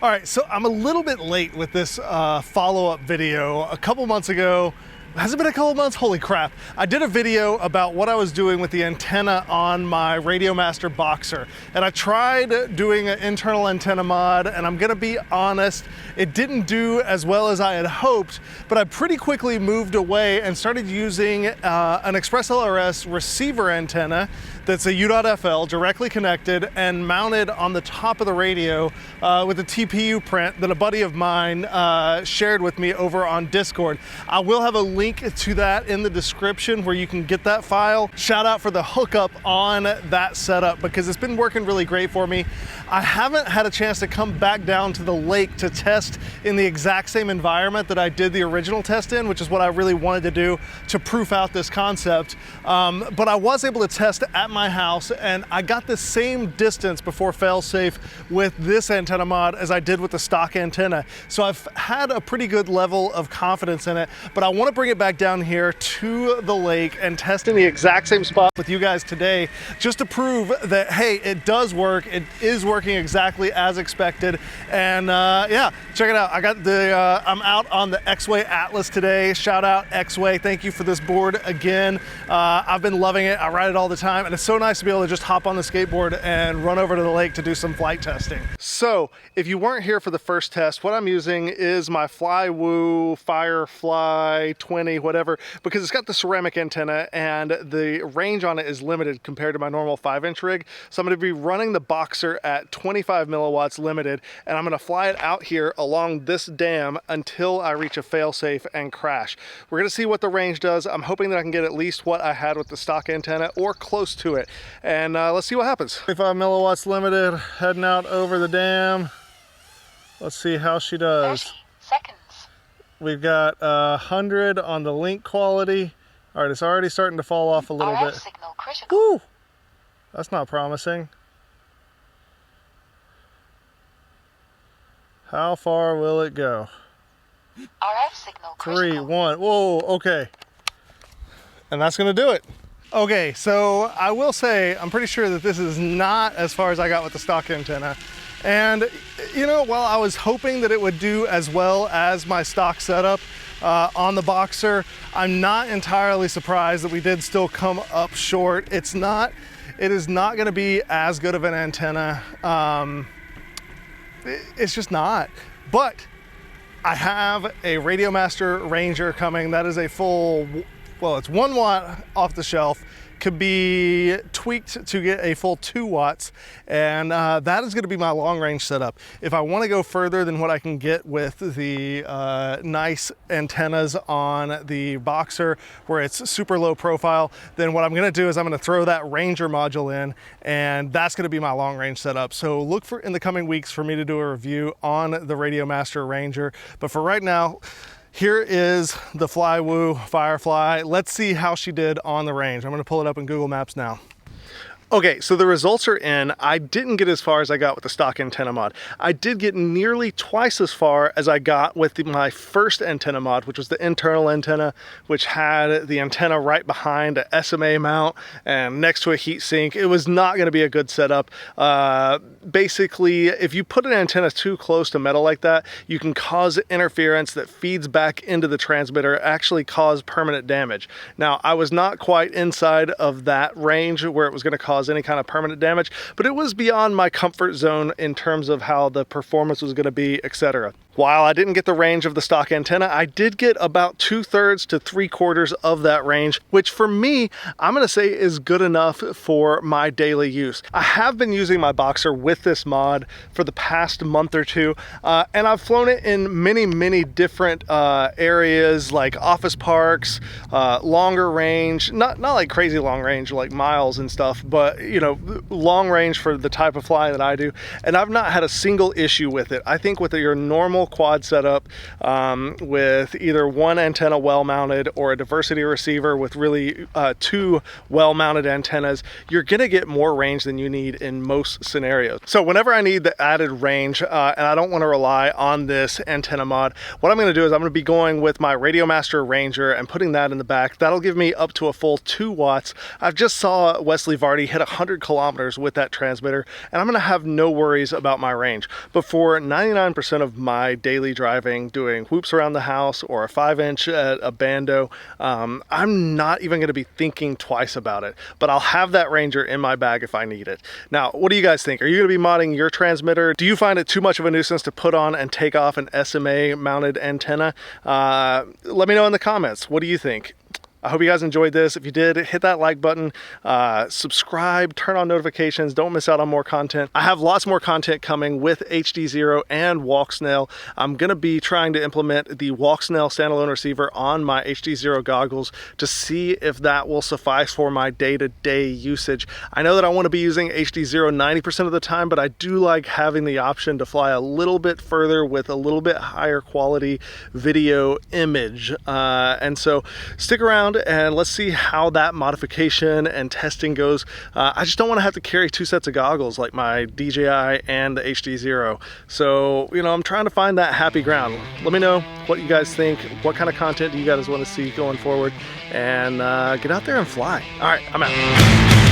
All right, so I'm a little bit late with this follow-up video. A couple months ago, has it been a couple months? Holy crap. I did a video about what I was doing with the antenna on my RadioMaster Boxer. And I tried doing an internal antenna mod, and I'm gonna be honest, it didn't do as well as I had hoped, but I pretty quickly moved away and started using an Express ELRS receiver antenna that's a U.FL directly connected and mounted on the top of the radio with a TPU print that a buddy of mine shared with me over on Discord. I will have a link to that in the description where you can get that file. Shout out for the hookup on that setup because it's been working really great for me. I haven't had a chance to come back down to the lake to test in the exact same environment that I did the original test in, which is what I really wanted to do to proof out this concept. But I was able to test at my house and I got the same distance before failsafe with this antenna mod as I did with the stock antenna. So I've had a pretty good level of confidence in it, but I want to bring it back down here to the lake and test in the exact same spot with you guys today just to prove that, hey, it does work. It is working exactly as expected. And yeah, check it out. I got the, I'm out on the X-Way Atlas today. Shout out X-Way. Thank you for this board again. I've been loving it. I ride it all the time and it's so nice to be able to just hop on the skateboard and run over to the lake to do some flight testing. So if you weren't here for the first test, what I'm using is my Flywoo Firefly 20, whatever, because it's got the ceramic antenna and the range on it is limited compared to my normal 5-inch rig. So I'm going to be running the Boxer at 25 milliwatts limited, and I'm going to fly it out here along this dam until I reach a failsafe and crash. We're going to see what the range does. I'm hoping that I can get at least what I had with the stock antenna or close to it, and let's see what happens. 25 milliwatts limited, heading out over the dam. Let's see how she does. 30 seconds. We've got 100 on the link quality. All right, it's already starting to fall off a little RF bit. signal critical. Woo! That's not promising. How far will it go? RF signal critical. 3, 1, whoa, okay. And that's gonna do it. Okay, so I will say, I'm pretty sure that this is not as far as I got with the stock antenna. And you know, while I was hoping that it would do as well as my stock setup on the Boxer, I'm not entirely surprised that we did still come up short. It is not gonna be as good of an antenna. It's just not. But I have a RadioMaster Ranger coming. That is a full, well, it's 1 watt off the shelf. Could be tweaked to get a full 2 watts, and that is going to be my long range setup. If I want to go further than what I can get with the nice antennas on the Boxer where it's super low profile, then what I'm going to do is I'm going to throw that Ranger module in, and that's going to be my long range setup. So look for in the coming weeks for me to do a review on the RadioMaster Ranger, but for right now, here is the Flywoo Firefly. Let's see how she did on the range. I'm gonna pull it up in Google Maps now. Okay, so the results are in. I didn't get as far as I got with the stock antenna mod. I did get nearly twice as far as I got with my first antenna mod, which was the internal antenna, which had the antenna right behind a SMA mount and next to a heat sink. It was not gonna be a good setup. Basically, if you put an antenna too close to metal like that, you can cause interference that feeds back into the transmitter, actually cause permanent damage. Now, I was not quite inside of that range where it was gonna cause any kind of permanent damage, but it was beyond my comfort zone in terms of how the performance was going to be, etc. While I didn't get the range of the stock antenna, I did get about 2/3 to 3/4 of that range, which for me, I'm going to say is good enough for my daily use. I have been using my Boxer with this mod for the past month or two, and I've flown it in many different areas like office parks, longer range, not like crazy long range like miles and stuff, but you know, long range for the type of flying that I do, and I've not had a single issue with it. I think with your normal quad setup with either one antenna well mounted or a diversity receiver with really 2 well mounted antennas, you're gonna get more range than you need in most scenarios. So whenever I need the added range and I don't want to rely on this antenna mod, what I'm going to do is I'm going to be going with my RadioMaster Ranger and putting that in the back. That'll give me up to a full 2 watts. I've just saw Wesley Vardy hit 100 kilometers with that transmitter, and I'm gonna have no worries about my range. But for 99% of my daily driving, doing whoops around the house or a 5-inch at a bando, I'm not even gonna be thinking twice about it. But I'll have that Ranger in my bag if I need it. Now, what do you guys think? Are you gonna be modding your transmitter? Do you find it too much of a nuisance to put on and take off an SMA mounted antenna? Let me know in the comments. What do you think? I hope you guys enjoyed this. If you did, hit that like button, subscribe, turn on notifications, don't miss out on more content. I have lots more content coming with HD0 and WalkSnail. I'm gonna be trying to implement the WalkSnail standalone receiver on my HD0 goggles to see if that will suffice for my day-to-day usage. I know that I wanna be using HD0 90% of the time, but I do like having the option to fly a little bit further with a little bit higher quality video image. And so stick around and let's see how that modification and testing goes. I just don't want to have to carry 2 sets of goggles like my DJI and the HD0. So, you know, I'm trying to find that happy ground. Let me know what you guys think. What kind of content do you guys want to see going forward? And get out there and fly. All right, I'm out.